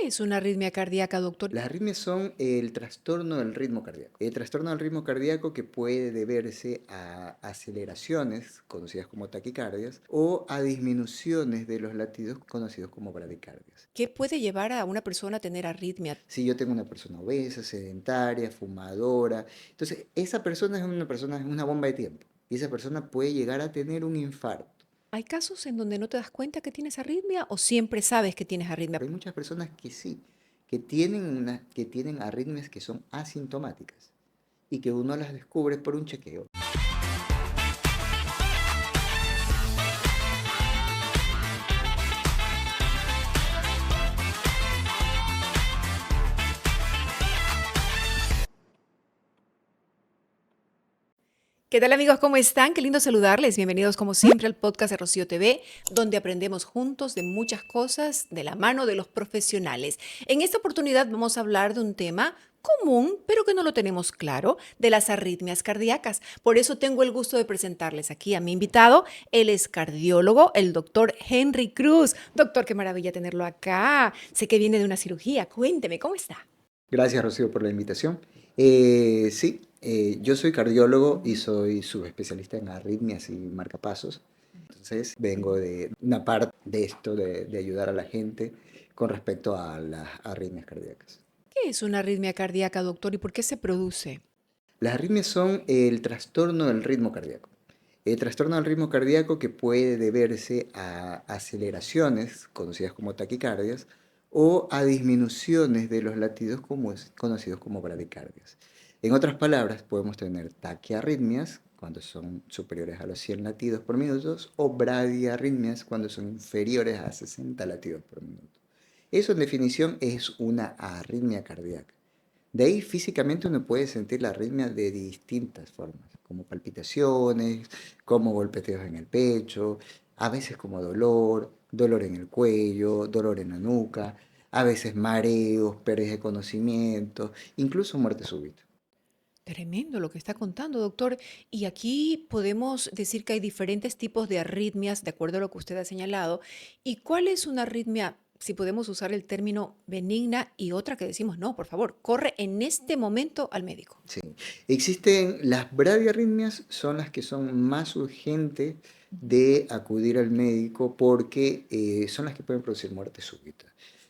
¿Qué es una arritmia cardíaca, doctor? Las arritmias son el trastorno del ritmo cardíaco. El trastorno del ritmo cardíaco que puede deberse a aceleraciones, conocidas como taquicardias, o a disminuciones de los latidos, conocidos como bradicardias. ¿Qué puede llevar a una persona a tener arritmia? Si yo tengo una persona obesa, sedentaria, fumadora, entonces esa persona es una bomba de tiempo. Y esa persona puede llegar a tener un infarto. ¿Hay casos en donde no te das cuenta que tienes arritmia o siempre sabes que tienes arritmia? Hay muchas personas que sí, que tienen arritmias que son asintomáticas y que uno las descubre por un chequeo. ¿Qué tal amigos? ¿Cómo están? Qué lindo saludarles. Bienvenidos como siempre al podcast de Rocío TV, donde aprendemos juntos de muchas cosas de la mano de los profesionales. En esta oportunidad vamos a hablar de un tema común, pero que no lo tenemos claro, de las arritmias cardíacas. Por eso tengo el gusto de presentarles aquí a mi invitado. Él es cardiólogo, el doctor Henry Cruz. Doctor, qué maravilla tenerlo acá. Sé que viene de una cirugía. Cuénteme, ¿cómo está? Gracias, Rocío, por la invitación. Sí, yo soy cardiólogo y soy subespecialista en arritmias y marcapasos. Entonces, vengo de una parte de esto de ayudar a la gente con respecto a las arritmias cardíacas. ¿Qué es una arritmia cardíaca, doctor, y por qué se produce? Las arritmias son el trastorno del ritmo cardíaco. El trastorno del ritmo cardíaco que puede deberse a aceleraciones, conocidas como taquicardias, o a disminuciones de los latidos conocidos como bradicardias. En otras palabras, podemos tener taquiarritmias cuando son superiores a los 100 latidos por minuto o bradiarritmias cuando son inferiores a 60 latidos por minuto. Eso en definición es una arritmia cardíaca. De ahí físicamente uno puede sentir la arritmia de distintas formas, como palpitaciones, como golpeteos en el pecho, a veces como dolor, dolor en el cuello, dolor en la nuca, a veces mareos, pérdida de conocimiento, incluso muerte súbita. Tremendo lo que está contando, doctor. Y aquí podemos decir que hay diferentes tipos de arritmias, de acuerdo a lo que usted ha señalado. ¿Y cuál es una arritmia, si podemos usar el término benigna, y otra que decimos, no, por favor, corre en este momento al médico? Sí. Existen las bradiarritmias, son las que son más urgentes de acudir al médico porque son las que pueden producir muerte súbita.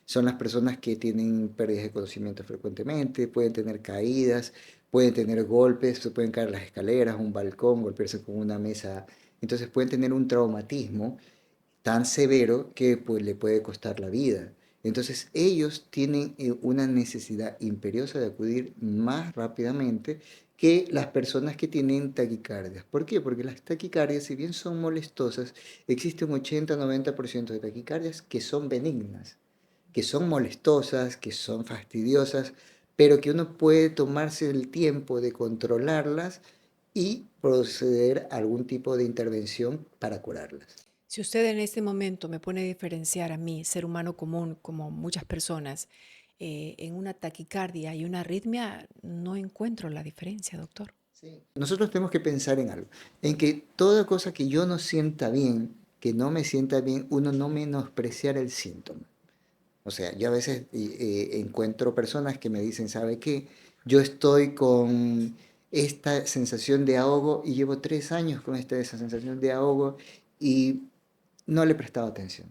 Son las personas que tienen pérdidas de conocimiento frecuentemente, pueden tener caídas, pueden tener golpes, se pueden caer las escaleras, un balcón, golpearse con una mesa. Entonces pueden tener un traumatismo tan severo que pues, le puede costar la vida. Entonces ellos tienen una necesidad imperiosa de acudir más rápidamente que las personas que tienen taquicardias. ¿Por qué? Porque las taquicardias, si bien son molestosas, existe un 80-90% de taquicardias que son benignas, que son molestosas, que son fastidiosas, pero que uno puede tomarse el tiempo de controlarlas y proceder a algún tipo de intervención para curarlas. Si usted en este momento me pone a diferenciar a mí, ser humano común, como muchas personas, en una taquicardia y una arritmia, no encuentro la diferencia, doctor. Sí. Nosotros tenemos que pensar en algo, en que toda cosa que yo no sienta bien, que no me sienta bien, uno no menospreciar el síntoma. O sea, yo a veces encuentro personas que me dicen, ¿sabe qué? Yo estoy con esta sensación de ahogo y llevo 3 años con esa sensación de ahogo y no le he prestado atención.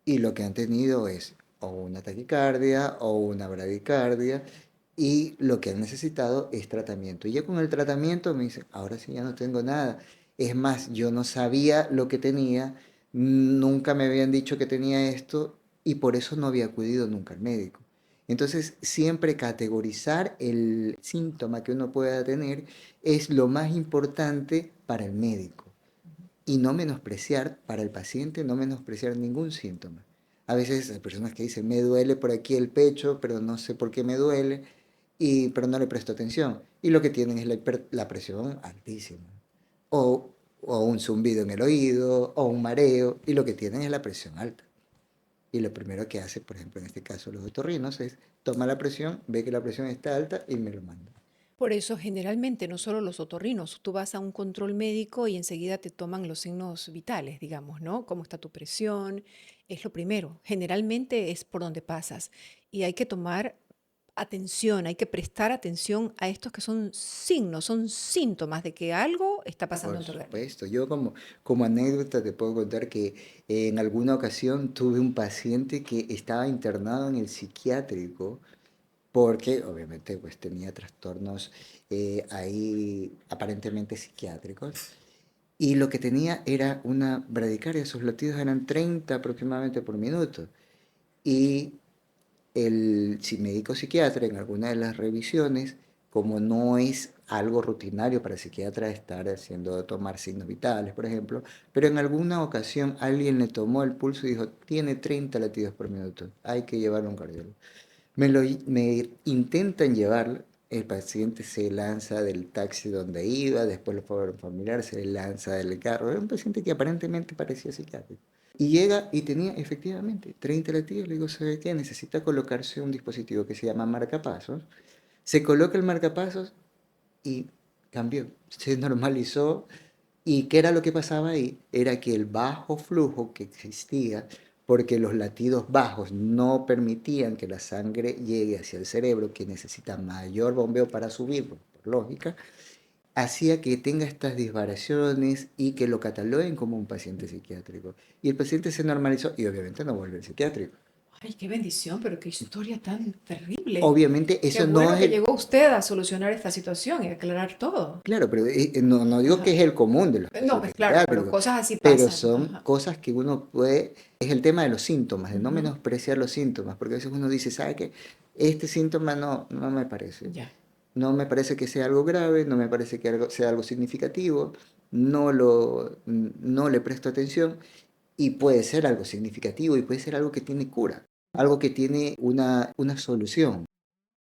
Y lo que han tenido es o una taquicardia o una bradicardia y lo que han necesitado es tratamiento. Y ya con el tratamiento me dicen, ahora sí ya no tengo nada. Es más, yo no sabía lo que tenía, nunca me habían dicho que tenía esto y por eso no había acudido nunca al médico. Entonces, siempre categorizar el síntoma que uno pueda tener es lo más importante para el médico y no menospreciar para el paciente, no menospreciar ningún síntoma. A veces hay personas que dicen, me duele por aquí el pecho, pero no sé por qué me duele, pero no le presto atención. Y lo que tienen es la presión altísima. O un zumbido en el oído, o un mareo, y lo que tienen es la presión alta. Y lo primero que hace, por ejemplo, en este caso los otorrinos, es toma la presión, ve que la presión está alta y me lo manda. Por eso generalmente no solo los otorrinos, tú vas a un control médico y enseguida te toman los signos vitales, digamos, ¿no? ¿Cómo está tu presión? Es lo primero. Generalmente es por donde pasas y hay que tomar atención, hay que prestar atención a estos que son signos, son síntomas de que algo está pasando Por en tu organismo. supuesto, yo como anécdota te puedo contar que en alguna ocasión tuve un paciente que estaba internado en el psiquiátrico porque obviamente pues tenía trastornos ahí aparentemente psiquiátricos y lo que tenía era una bradicardia, sus latidos eran 30 aproximadamente por minuto y el médico psiquiatra en alguna de las revisiones, como no es algo rutinario para el psiquiatra estar haciendo tomar signos vitales, por ejemplo, pero en alguna ocasión alguien le tomó el pulso y dijo, tiene 30 latidos por minuto, hay que llevarlo a un cardiólogo. Me intentan llevar, el paciente se lanza del taxi donde iba, después lo fueron familiar, se lanza del carro. Era un paciente que aparentemente parecía psiquiátrico. Y llega y tenía efectivamente 30 latidos. Le digo, ¿sabe qué? Necesita colocarse un dispositivo que se llama marcapasos. Se coloca el marcapasos y cambió, se normalizó. ¿Y qué era lo que pasaba ahí? Era que el bajo flujo que existía, porque los latidos bajos no permitían que la sangre llegue hacia el cerebro, que necesita mayor bombeo para subir, por lógica, hacía que tenga estas disvariaciones y que lo cataloguen como un paciente psiquiátrico. Y el paciente se normalizó y obviamente no vuelve al psiquiátrico. Ay, qué bendición, pero qué historia tan terrible. Obviamente Qué eso no bueno es que el... llegó usted a solucionar esta situación y aclarar todo. Claro, pero no digo que Ajá. es el común de los No, pues pacientes claro, pero psiquiátricos, cosas así pero pasan. son Ajá. cosas que uno puede, es el tema de los síntomas, de no Ujú. menospreciar los síntomas, porque a veces uno dice, ¿sabe qué? Este síntoma no me parece, Ya. no me parece que sea algo grave, no me parece que sea algo significativo, no le presto atención y puede ser algo significativo y puede ser algo que tiene cura, algo que tiene una solución.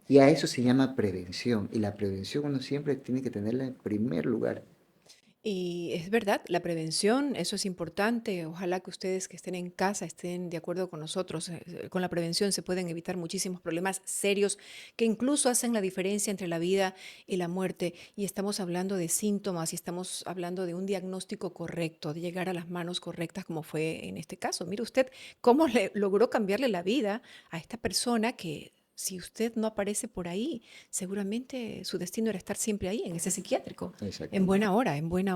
Y a eso se llama prevención. Y la prevención uno siempre tiene que tenerla en primer lugar. Y es verdad, la prevención, eso es importante. Ojalá que ustedes que estén en casa estén de acuerdo con nosotros. Con la prevención se pueden evitar muchísimos problemas serios que incluso hacen la diferencia entre la vida y la muerte. Y estamos hablando de síntomas y estamos hablando de un diagnóstico correcto, de llegar a las manos correctas, como fue en este caso. Mire usted cómo le logró cambiarle la vida a esta persona que, si usted no aparece por ahí, seguramente su destino era estar siempre ahí, en ese psiquiátrico. Exactamente. En buena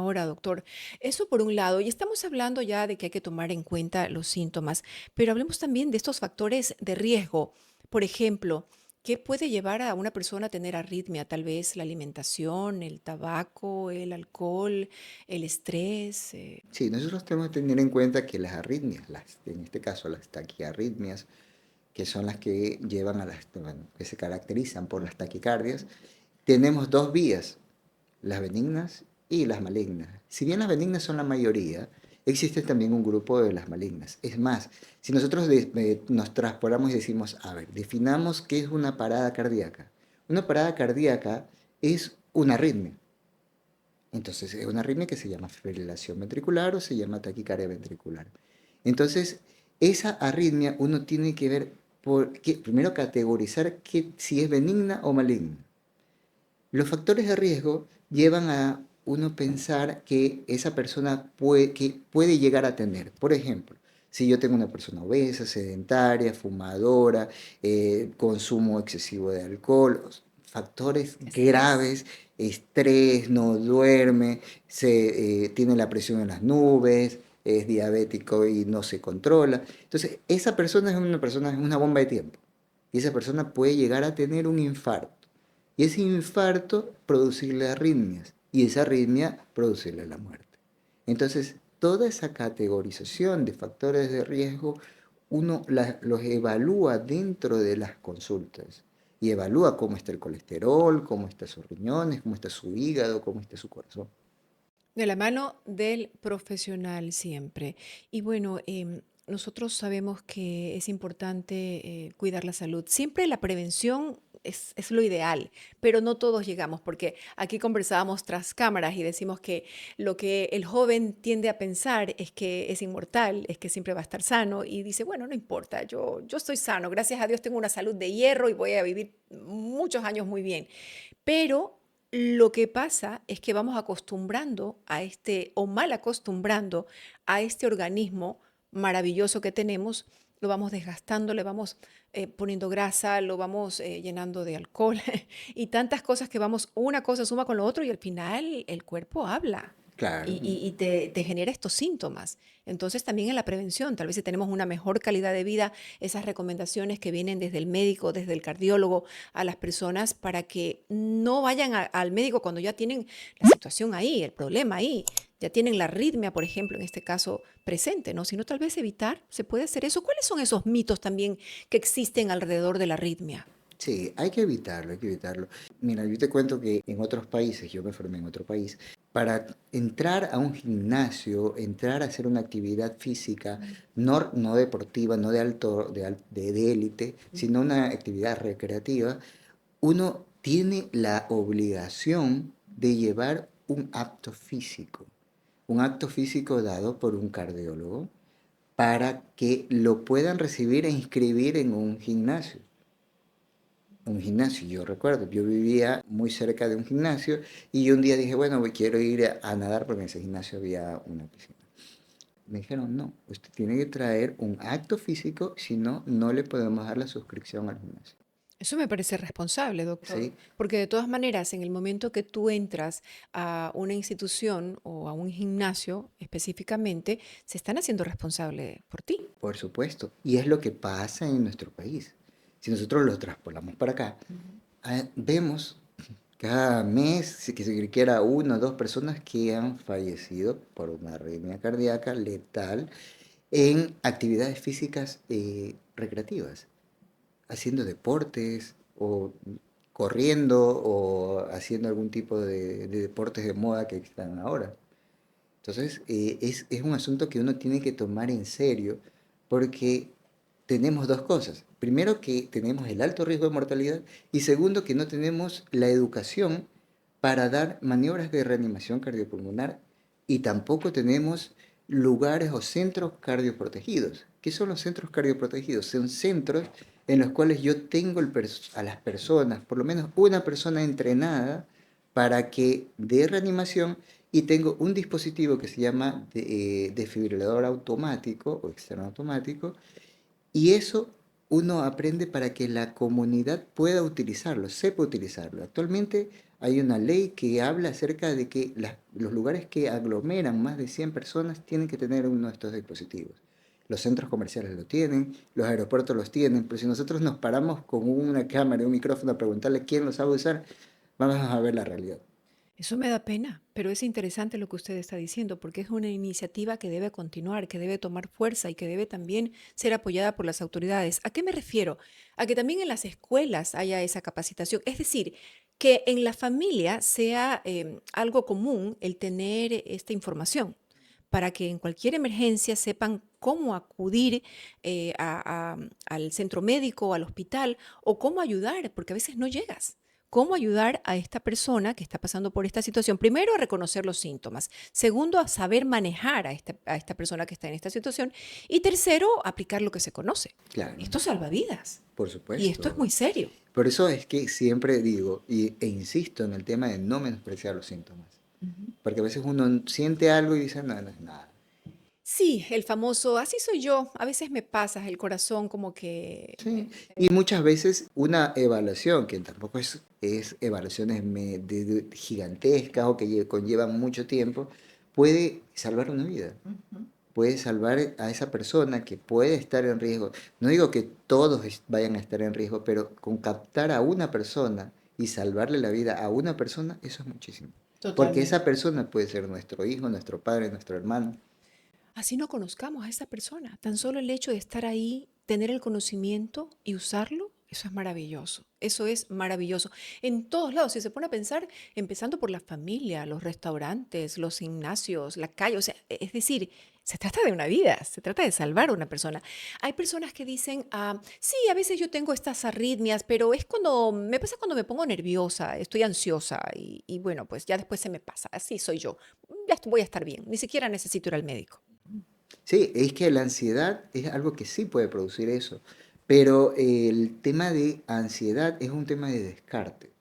hora, doctor. Eso por un lado, y estamos hablando ya de que hay que tomar en cuenta los síntomas, pero hablemos también de estos factores de riesgo. Por ejemplo, ¿qué puede llevar a una persona a tener arritmia? Tal vez la alimentación, el tabaco, el alcohol, el estrés. Sí, nosotros tenemos que tener en cuenta que las arritmias, en este caso las taquiarritmias, que son las que llevan a bueno, que se caracterizan por las taquicardias, tenemos dos vías, las benignas y las malignas. Si bien las benignas son la mayoría, existe también un grupo de las malignas. Es más, si nosotros nos transporamos y decimos, a ver, definamos qué es una parada cardíaca. Una parada cardíaca es una arritmia. Entonces, es una arritmia que se llama fibrilación ventricular o se llama taquicardia ventricular. Entonces, esa arritmia uno tiene que ver, primero categorizar si es benigna o maligna. Los factores de riesgo llevan a uno pensar que esa persona puede llegar a tener. Por ejemplo, si yo tengo una persona obesa, sedentaria, fumadora, consumo excesivo de alcohol, factores Estrés. graves, estrés, no duerme, tiene la presión en las nubes, es diabético y no se controla. Entonces, esa persona es una bomba de tiempo. Y esa persona puede llegar a tener un infarto. Y ese infarto producirle arritmias y esa arritmia producirle la muerte. Entonces, toda esa categorización de factores de riesgo, uno los evalúa dentro de las consultas y evalúa cómo está el colesterol, cómo están sus riñones, cómo está su hígado, cómo está su corazón. De la mano del profesional siempre. Y bueno, nosotros sabemos que es importante cuidar la salud. Siempre la prevención es lo ideal, pero no todos llegamos, porque aquí conversábamos tras cámaras y decimos que lo que el joven tiende a pensar es que es inmortal, es que siempre va a estar sano y dice, bueno, no importa, yo estoy sano, gracias a Dios tengo una salud de hierro y voy a vivir muchos años muy bien. Pero Lo que pasa es que vamos acostumbrando a o mal acostumbrando a este organismo maravilloso que tenemos, lo vamos desgastando, le vamos poniendo grasa, lo vamos llenando de alcohol y tantas cosas que vamos, una cosa suma con lo otro y al final el cuerpo habla Claro, y te genera estos síntomas. Entonces también en la prevención, tal vez si tenemos una mejor calidad de vida, esas recomendaciones que vienen desde el médico, desde el cardiólogo, a las personas para que no vayan al médico cuando ya tienen la situación ahí, el problema ahí, ya tienen la arritmia, por ejemplo, en este caso presente, ¿no? Sino tal vez evitar, se puede hacer eso. ¿Cuáles son esos mitos también que existen alrededor de la arritmia? sí, hay que evitarlo, hay que evitarlo. Mira, yo te cuento que en otros países, yo me formé en otro país, para entrar a un gimnasio, entrar a hacer una actividad física, no deportiva, no de alto, de élite, sino una actividad recreativa, uno tiene la obligación de llevar un acto físico dado por un cardiólogo para que lo puedan recibir e inscribir en un gimnasio. Yo recuerdo, yo vivía muy cerca de un gimnasio y un día dije, bueno, quiero ir a nadar porque en ese gimnasio había una piscina. Me dijeron, no, usted tiene que traer un acto físico, si no, no le podemos dar la suscripción al gimnasio. Eso me parece responsable, doctor, ¿Sí? porque de todas maneras, en el momento que tú entras a una institución o a un gimnasio específicamente, se están haciendo responsable por ti. Por supuesto. Y es lo que pasa en nuestro país. Si nosotros lo traspolamos para acá, vemos cada mes, si que siquiera una o dos personas que han fallecido por una arritmia cardíaca letal en actividades físicas recreativas, haciendo deportes o corriendo o haciendo algún tipo de deportes de moda que están ahora. Entonces, es un asunto que uno tiene que tomar en serio porque tenemos dos cosas. Primero, que tenemos el alto riesgo de mortalidad y segundo, que no tenemos la educación para dar maniobras de reanimación cardiopulmonar y tampoco tenemos lugares o centros cardioprotegidos. ¿Qué son los centros cardioprotegidos? Son centros en los cuales yo tengo a las personas, por lo menos una persona entrenada para que dé reanimación y tengo un dispositivo que se llama desfibrilador automático o externo automático y eso uno aprende para que la comunidad pueda utilizarlo, sepa utilizarlo. Actualmente hay una ley que habla acerca de que los lugares que aglomeran más de 100 personas tienen que tener uno de estos dispositivos. Los centros comerciales lo tienen, los aeropuertos los tienen, pero si nosotros nos paramos con una cámara y un micrófono a preguntarle quién lo sabe usar, vamos a ver la realidad. Eso me da pena, pero es interesante lo que usted está diciendo, porque es una iniciativa que debe continuar, que debe tomar fuerza y que debe también ser apoyada por las autoridades. ¿A qué me refiero? A que también en las escuelas haya esa capacitación, es decir, que en la familia sea algo común el tener esta información para que en cualquier emergencia sepan cómo acudir al centro médico o al hospital o cómo ayudar, porque a veces no llegas. ¿Cómo ayudar a esta persona que está pasando por esta situación? Primero, a reconocer los síntomas. Segundo, a saber manejar a esta persona que está en esta situación. Y tercero, aplicar lo que se conoce. Claro, Esto salva vidas. por Y esto es supuesto. muy serio. Por eso es que siempre digo e insisto en el tema de no menospreciar los síntomas. Ujú. Porque a veces uno siente algo y dice, no, no es nada. Sí, el famoso, así soy yo. A veces me pasa el corazón como que Sí. Y muchas veces una evaluación, que tampoco es evaluaciones gigantescas o que conllevan mucho tiempo, puede salvar una vida. Puede salvar a esa persona que puede estar en riesgo. No digo que todos vayan a estar en riesgo, pero con captar a una persona y salvarle la vida a una persona, eso es muchísimo. Porque esa totalmente. persona puede ser nuestro hijo, nuestro padre, nuestro hermano. Así no conozcamos a esa persona. Tan solo el hecho de estar ahí, tener el conocimiento y usarlo, eso es maravilloso. Eso es maravilloso. En todos lados, si se pone a pensar, empezando por la familia, los restaurantes, los gimnasios, la calle, o sea, es decir, se trata de una vida, se trata de salvar a una persona. Hay personas que dicen, sí, a veces yo tengo estas arritmias, pero es cuando me pasa cuando me pongo nerviosa, estoy ansiosa y bueno, pues ya después se me pasa. Así soy yo. Voy a estar bien, ni siquiera necesito ir al médico. Sí, es que la ansiedad es algo que sí puede producir eso, pero el tema de ansiedad es un tema de descarte.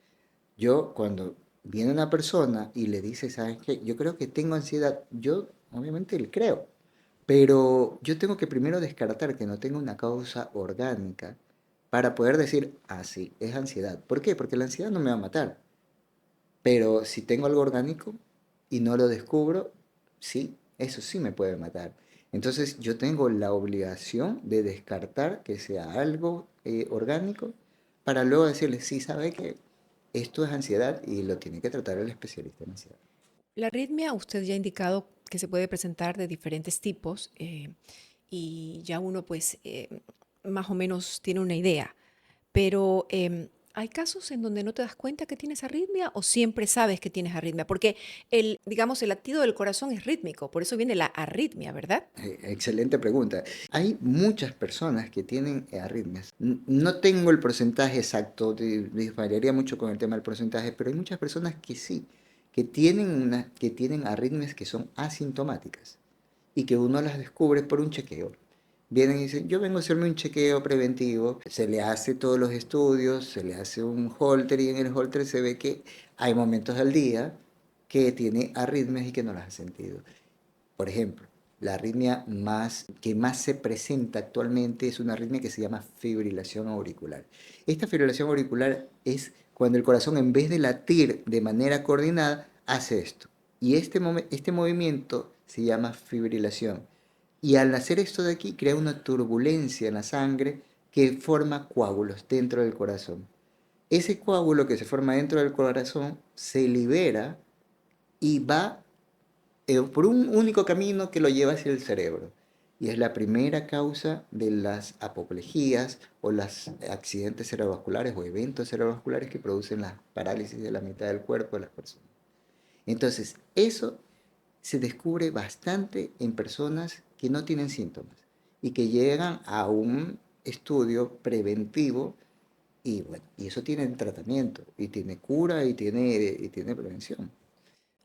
Yo cuando viene una persona y le dice, ¿sabes qué? Yo creo que tengo ansiedad. Yo obviamente le creo, pero yo tengo que primero descartar que no tenga una causa orgánica para poder decir, ah, sí, es ansiedad. ¿Por qué? Porque la ansiedad no me va a matar. Pero si tengo algo orgánico y no lo descubro, sí, eso sí me puede matar. Entonces yo tengo la obligación de descartar que sea algo orgánico para luego decirle, sí, sabe que esto es ansiedad y lo tiene que tratar el especialista en ansiedad. La arritmia, usted ya ha indicado que se puede presentar de diferentes tipos y ya uno pues más o menos tiene una idea, pero ¿hay casos en donde no te das cuenta que tienes arritmia o siempre sabes que tienes arritmia? Porque digamos, el latido del corazón es rítmico, por eso viene la arritmia, ¿verdad? Excelente pregunta. Hay muchas personas que tienen arritmias. No tengo el porcentaje exacto, variaría mucho con el tema del porcentaje, pero hay muchas personas que sí, que tienen arritmias que son asintomáticas y que uno las descubre por un chequeo. Vienen y dicen, yo vengo a hacerme un chequeo preventivo, se le hace todos los estudios, se le hace un holter y en el holter se ve que hay momentos al día que tiene arritmias y que no las ha sentido. Por ejemplo, la arritmia que más se presenta actualmente es una arritmia que se llama fibrilación auricular. Esta fibrilación auricular es cuando el corazón, en vez de latir de manera coordinada, hace esto. Y este movimiento se llama fibrilación. Y al hacer esto de aquí, crea una turbulencia en la sangre que forma coágulos dentro del corazón. Ese coágulo que se forma dentro del corazón se libera y va por un único camino que lo lleva hacia el cerebro. Y es la primera causa de las apoplejías o los accidentes cerebrovasculares o eventos cerebrovasculares que producen la parálisis de la mitad del cuerpo de las personas. Entonces, eso se descubre bastante en personas que no tienen síntomas y que llegan a un estudio preventivo y bueno, y eso tiene tratamiento y tiene cura y tiene prevención.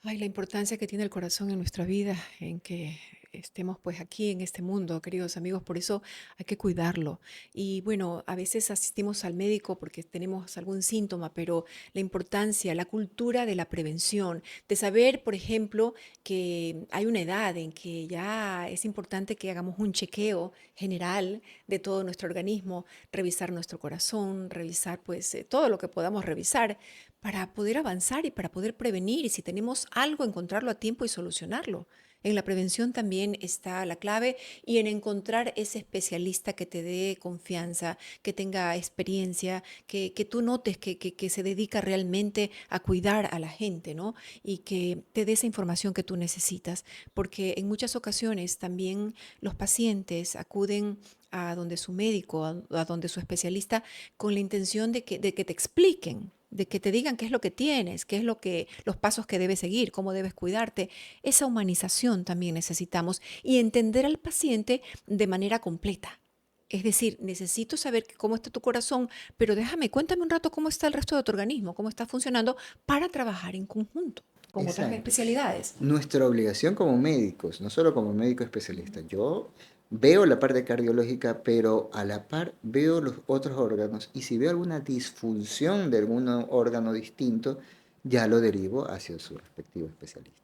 Ay, la importancia que tiene el corazón en nuestra vida, en que estemos pues aquí en este mundo, queridos amigos, por eso hay que cuidarlo. Y bueno, a veces asistimos al médico porque tenemos algún síntoma, pero la importancia, la cultura de la prevención, de saber, por ejemplo, que hay una edad en que ya es importante que hagamos un chequeo general de todo nuestro organismo, revisar nuestro corazón, revisar pues todo lo que podamos revisar para poder avanzar y para poder prevenir y si tenemos algo, encontrarlo a tiempo y solucionarlo. En la prevención también está la clave y en encontrar ese especialista que te dé confianza, que tenga experiencia, que tú notes que se dedica realmente a cuidar a la gente, ¿no? Y que te dé esa información que tú necesitas, porque en muchas ocasiones también los pacientes acuden a donde su médico, a donde su especialista, con la intención de que te expliquen, de que te digan qué es lo que tienes, qué es lo que, los pasos que debes seguir, cómo debes cuidarte. Esa humanización también necesitamos y entender al paciente de manera completa. Es decir, necesito saber cómo está tu corazón, pero cuéntame un rato cómo está el resto de tu organismo, cómo está funcionando para trabajar en conjunto con otras Exacto. especialidades. Nuestra obligación como médicos, no solo como médico especialista, yo veo la parte cardiológica, pero a la par veo los otros órganos y si veo alguna disfunción de algún órgano distinto, ya lo derivo hacia su respectivo especialista.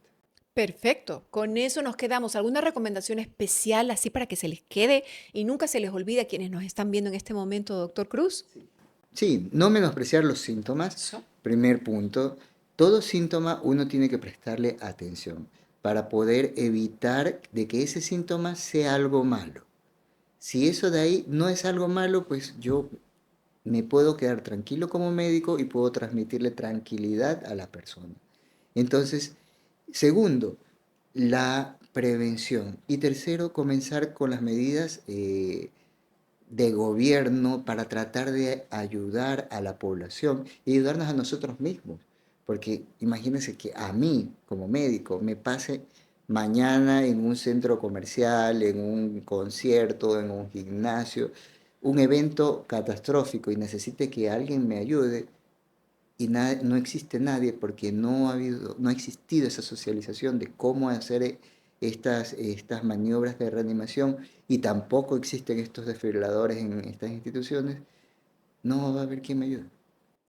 Perfecto, con eso nos quedamos. ¿Alguna recomendación especial así para que se les quede y nunca se les olvide a quienes nos están viendo en este momento, doctor Cruz? Sí, no menospreciar los síntomas, Eso. primer punto. Todo síntoma uno tiene que prestarle atención para poder evitar de que ese síntoma sea algo malo. Si eso de ahí no es algo malo, pues yo me puedo quedar tranquilo como médico y puedo transmitirle tranquilidad a la persona. Entonces, segundo, la prevención. Y tercero, comenzar con las medidas de gobierno para tratar de ayudar a la población y ayudarnos a nosotros mismos. Porque imagínense que a mí, como médico, me pase mañana en un centro comercial, en un concierto, en un gimnasio, un evento catastrófico y necesite que alguien me ayude y no existe nadie porque no ha existido esa socialización de cómo hacer estas maniobras de reanimación y tampoco existen estos desfibriladores en estas instituciones, no va a haber quien me ayude.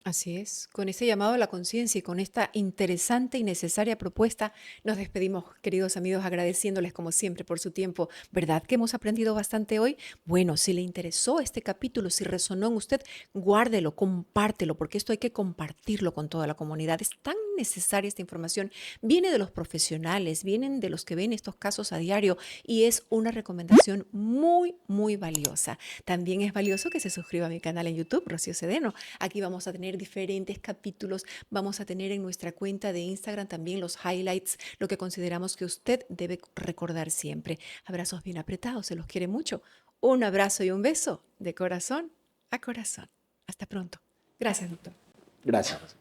Así es, con este llamado a la conciencia y con esta interesante y necesaria propuesta, nos despedimos, queridos amigos, agradeciéndoles como siempre por su tiempo. ¿Verdad que hemos aprendido bastante hoy? Bueno, si le interesó este capítulo, si resonó en usted, guárdelo, compártelo, porque esto hay que compartirlo con toda la comunidad. Es tan necesaria esta información. Viene de los profesionales, vienen de los que ven estos casos a diario y es una recomendación muy, muy valiosa. También es valioso que se suscriba a mi canal en YouTube, Rocío Sedeno. Aquí vamos a tener diferentes capítulos, vamos a tener en nuestra cuenta de Instagram también los highlights, lo que consideramos que usted debe recordar siempre. Abrazos bien apretados, se los quiere mucho. Un abrazo y un beso de corazón a corazón. Hasta pronto. Gracias, doctor. Gracias.